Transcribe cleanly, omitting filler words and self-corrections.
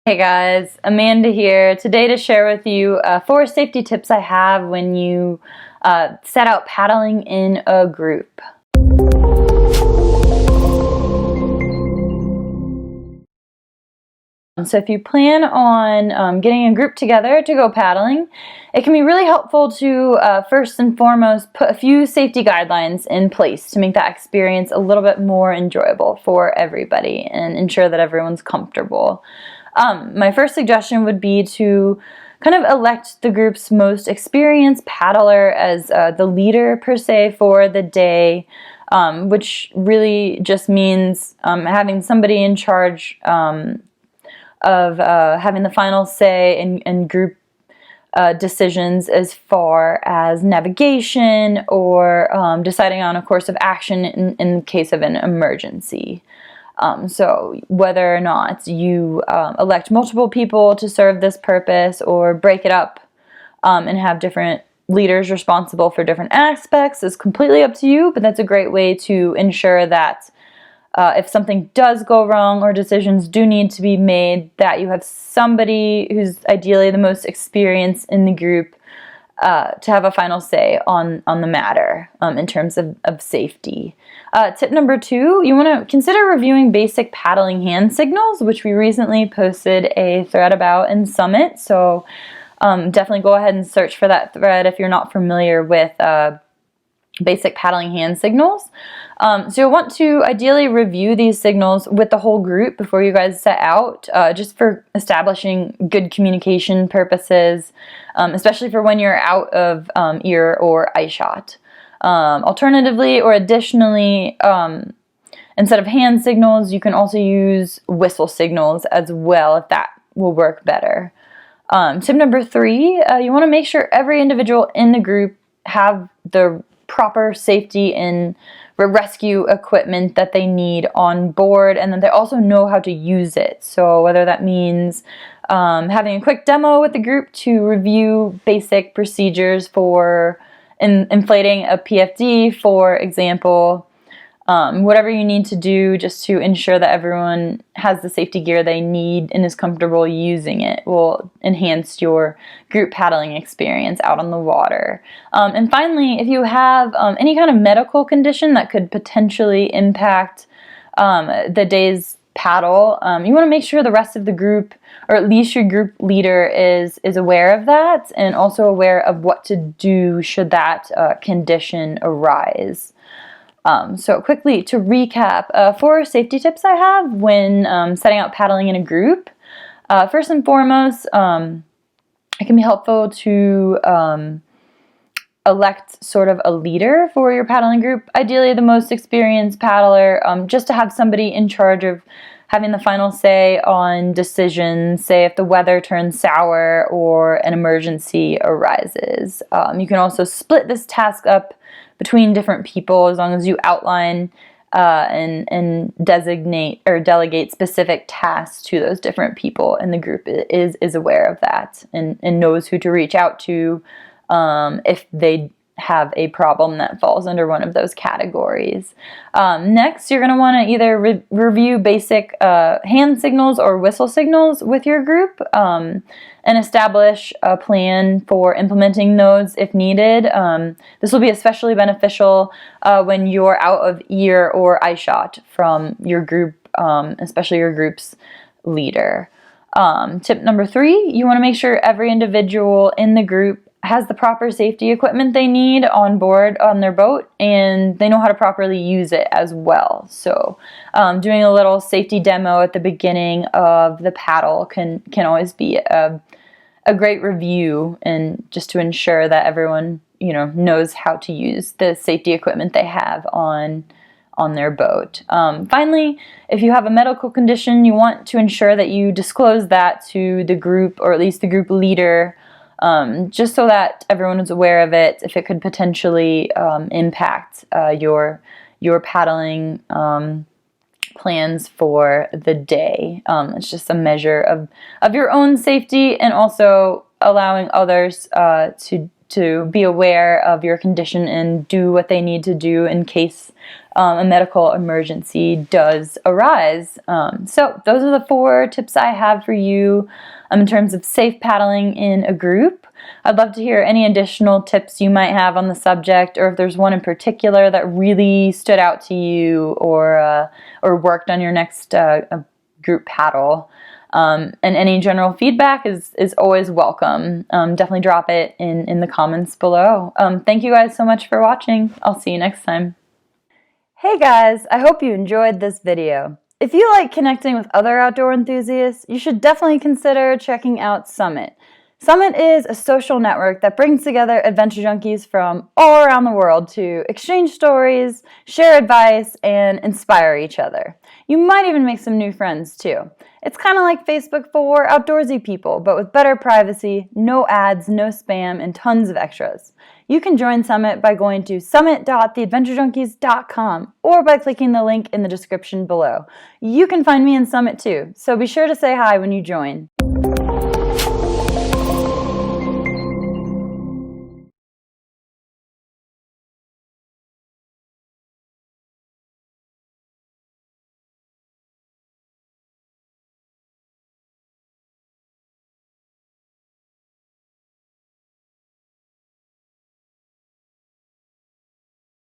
Hey guys, Amanda here, today to share with you 4 safety tips I have when you set out paddling in a group. So if you plan on getting a group together to go paddling, it can be really helpful to first and foremost put a few safety guidelines in place to make that experience a little bit more enjoyable for everybody and ensure that everyone's comfortable. My first suggestion would be to kind of elect the group's most experienced paddler as the leader per se for the day, which really just means having somebody in charge of having the final say in group decisions as far as navigation or deciding on a course of action in case of an emergency. So whether or not you elect multiple people to serve this purpose or break it up and have different leaders responsible for different aspects is completely up to you, but that's a great way to ensure that if something does go wrong or decisions do need to be made, that you have somebody who's ideally the most experienced in the group to have a final say on the matter in terms of safety. Tip number 2, you want to consider reviewing basic paddling hand signals, which we recently posted a thread about in Summit, so definitely go ahead and search for that thread if you're not familiar with basic paddling hand signals. So you'll want to ideally review these signals with the whole group before you guys set out, just for establishing good communication purposes, especially for when you're out of ear or eye shot. Alternatively or additionally, instead of hand signals, you can also use whistle signals as well if that will work better. Tip number 3, you want to make sure every individual in the group have the proper safety and rescue equipment that they need on board, and that they also know how to use it. So whether that means having a quick demo with the group to review basic procedures for inflating a PFD, for example, whatever you need to do just to ensure that everyone has the safety gear they need and is comfortable using it will enhance your group paddling experience out on the water. And finally, if you have any kind of medical condition that could potentially impact the day's paddle, you want to make sure the rest of the group, or at least your group leader, is aware of that and also aware of what to do should that condition arise. So quickly to recap, 4 safety tips I have when setting out paddling in a group. First and foremost, it can be helpful to elect sort of a leader for your paddling group, ideally the most experienced paddler, just to have somebody in charge of having the final say on decisions, say if the weather turns sour or an emergency arises. You can also split this task up between different people as long as you outline and designate or delegate specific tasks to those different people, and the group is aware of that and knows who to reach out to if they have a problem that falls under one of those categories. Next, you're going to want to either review basic hand signals or whistle signals with your group and establish a plan for implementing those if needed. This will be especially beneficial when you're out of ear or eye shot from your group, especially your group's leader. Tip number 3, you want to make sure every individual in the group has the proper safety equipment they need on board on their boat, and they know how to properly use it as well. So doing a little safety demo at the beginning of the paddle can always be a great review, and just to ensure that everyone knows how to use the safety equipment they have on their boat. Finally, if you have a medical condition, you want to ensure that you disclose that to the group, or at least the group leader, just so that everyone is aware of it if it could potentially impact your paddling plans for the day. It's just a measure of your own safety, and also allowing others to be aware of your condition and do what they need to do in case a medical emergency does arise. So those are the 4 tips I have for you in terms of safe paddling in a group. I'd love to hear any additional tips you might have on the subject, or if there's one in particular that really stood out to you or worked on your next group paddle. And any general feedback is always welcome. Definitely drop it in the comments below. Thank you guys so much for watching. I'll see you next time. Hey guys, I hope you enjoyed this video. If you like connecting with other outdoor enthusiasts, you should definitely consider checking out Summit. Summit is a social network that brings together adventure junkies from all around the world to exchange stories, share advice, and inspire each other. You might even make some new friends too. It's kind of like Facebook for outdoorsy people, but with better privacy, no ads, no spam, and tons of extras. You can join Summit by going to summit.theadventurejunkies.com or by clicking the link in the description below. You can find me in Summit too, so be sure to say hi when you join.